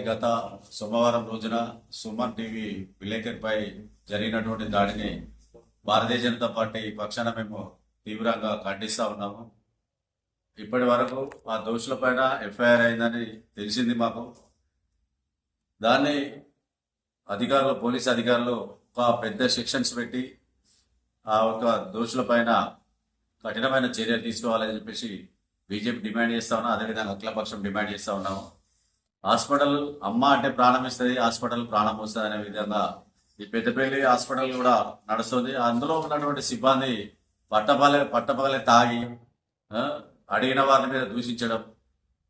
గత సోమవారం రోజున సుమన్ టీవీ విలేకరిపై జరిగినటువంటి దాడిని భారతీయ జనతా పార్టీ పక్షాన మేము తీవ్రంగా ఖండిస్తా ఉన్నాము. ఇప్పటి వరకు ఆ దోషులపైన ఎఫ్ఐఆర్ అయిందని తెలిసింది మాకు. దాన్ని పోలీస్ అధికారులు ఒక పెద్ద సెక్షన్స్ పెట్టి ఆ ఒక దోషులపైన కఠినమైన చర్యలు తీసుకోవాలని చెప్పేసి బీజేపీ డిమాండ్ చేస్తా ఉన్నాం. అదేవిధంగా అఖిలపక్షం డిమాండ్ చేస్తా ఉన్నాము. హాస్పిటల్ అమ్మ అంటే ప్రాణం ఇస్తుంది, హాస్పిటల్ ప్రాణం వస్తుంది అనే విధంగా ఈ పెద్దపల్లి హాస్పిటల్ కూడా నడుస్తుంది. అందులో ఉన్నటువంటి సిబ్బంది పట్టపగలే తాగి అడిగిన వాళ్ళ మీద దూషించడం,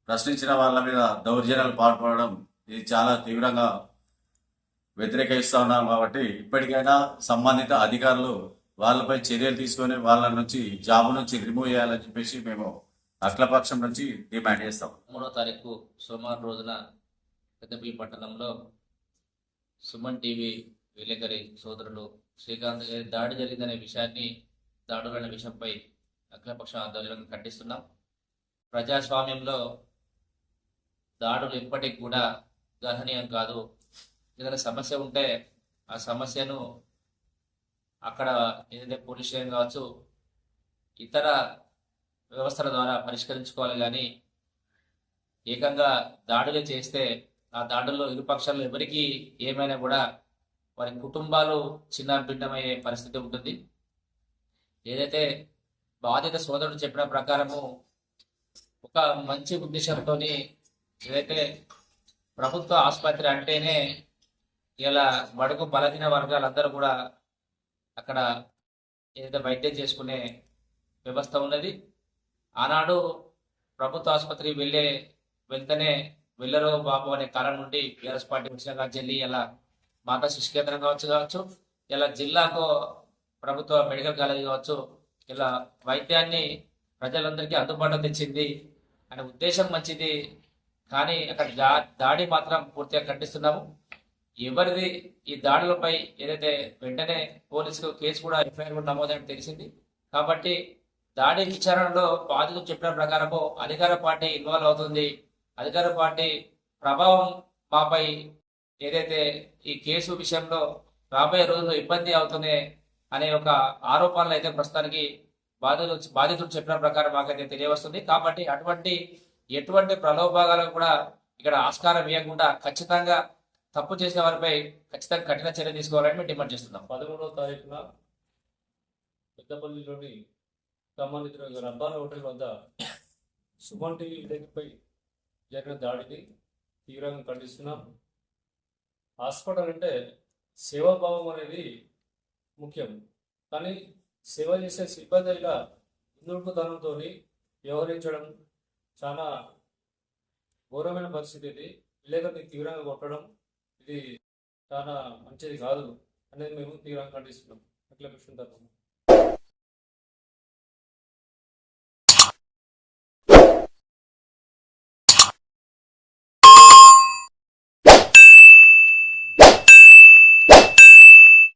ప్రశ్నించిన వాళ్ళ మీద దౌర్జన్యాలు పాల్పడడం ఇది చాలా తీవ్రంగా వ్యతిరేకిస్తా ఉన్నాం. కాబట్టి ఇప్పటికైనా సంబంధిత అధికారులు వాళ్ళపై చర్యలు తీసుకొని వాళ్ళ నుంచి జాబ్ నుంచి రిమూవ్ చేయాలని చెప్పేసి మేము అఖిలపక్షం నుంచి డిమాండ్ చేస్తాం. 3వ తారీఖు సోమవారం రోజున పెద్దపల్లి పట్టణంలో సుమన్ టీవీ విలేకరి సోదరులు శ్రీకాంత్ గారి దాడి జరిగిందనే విషయాన్ని, దాడులనే విషయంపై అఖిలపక్షం ఆధ్వర్యంలో ఖండిస్తున్నాం. ప్రజాస్వామ్యంలో దాడులు ఇప్పటికి కూడా గర్హనీయం కాదు. ఏదైనా సమస్య ఉంటే ఆ సమస్యను అక్కడ ఏదైతే పోలీస్ స్టేషన్ కావచ్చు, ఇతర వ్యవస్థల ద్వారా పరిష్కరించుకోవాలి. కానీ ఏకంగా దాడులు చేస్తే ఆ దాడుల్లో ఇరుపక్షాల్లో ఎవరికి ఏమైనా కూడా వారి కుటుంబాలు చిన్న భిన్నమయ్యే పరిస్థితి ఉంటుంది. ఏదైతే బాధిత సోదరుడు చెప్పిన ప్రకారము ఒక మంచి ఉద్దేశంతో ఏదైతే ప్రభుత్వ ఆసుపత్రి అంటేనే ఇలా బడుగు బలహీన వర్గాలందరూ కూడా అక్కడ ఏదైతే వైద్యం చేసుకునే వ్యవస్థ ఉన్నది. ఆనాడు ప్రభుత్వ ఆసుపత్రి వెళ్తేనే వెళ్ళరు బాబు అనే కారణం నుండి బీఆర్ఎస్ పార్టీ వచ్చిన కాచెల్లి ఇలా మాతా శిశు కేంద్రం కావచ్చు, ఇలా జిల్లాకు ప్రభుత్వ మెడికల్ కాలేజ్ కావచ్చు, ఇలా వైద్యాన్ని ప్రజలందరికీ అందుబాటులో తెచ్చింది అనే ఉద్దేశం మంచిది. కానీ అక్కడ దాడి మాత్రం పూర్తిగా ఖండిస్తున్నాము. ఎవరిది ఈ దాడులపై ఏదైతే వెంటనే పోలీసులు కేసు కూడా ఎఫ్ఐఆర్ కూడా నమోదని తెలిసింది. కాబట్టి దాడి విచారణలో బాధితులు చెప్పిన ప్రకారము అధికార పార్టీ ఇన్వాల్వ్ అవుతుంది. అధికార పార్టీ ప్రభావం మాపై ఏదైతే ఈ కేసు విషయంలో రాబోయే రోజుల్లో ఇబ్బంది అవుతుంది అనే ఒక ఆరోపణలు అయితే ప్రస్తుతానికి బాధితులు చెప్పిన ప్రకారం మాకైతే తెలియవస్తుంది. కాబట్టి ఎటువంటి ప్రలోభాలకు కూడా ఇక్కడ ఆస్కారం ఇవ్వకుండా ఖచ్చితంగా తప్పు చేసిన వారిపై ఖచ్చితంగా కఠిన చర్య తీసుకోవాలని మేము డిమాండ్ చేస్తున్నాం. 11వ తారీఖున పెద్దపల్లిలోని సంబంధించిన రబ్బాన హోటల్ వద్ద సుమన్ టీవీ విలేకరిపై జరిగిన దాడిని తీవ్రంగా ఖండిస్తున్నాం. హాస్పిటల్ అంటే సేవాభావం అనేది ముఖ్యం. కానీ సేవ చేసే సిబ్బంది ఇలా ఇందుడుపుతనంతో వ్యవహరించడం చాలా ఘోరమైన పరిస్థితి. ఇది విలేకరిని తీవ్రంగా కొట్టడం ఇది చాలా మంచిది కాదు అనేది మేము తీవ్రంగా ఖండిస్తున్నాం. అఖిలపక్షం తరఫున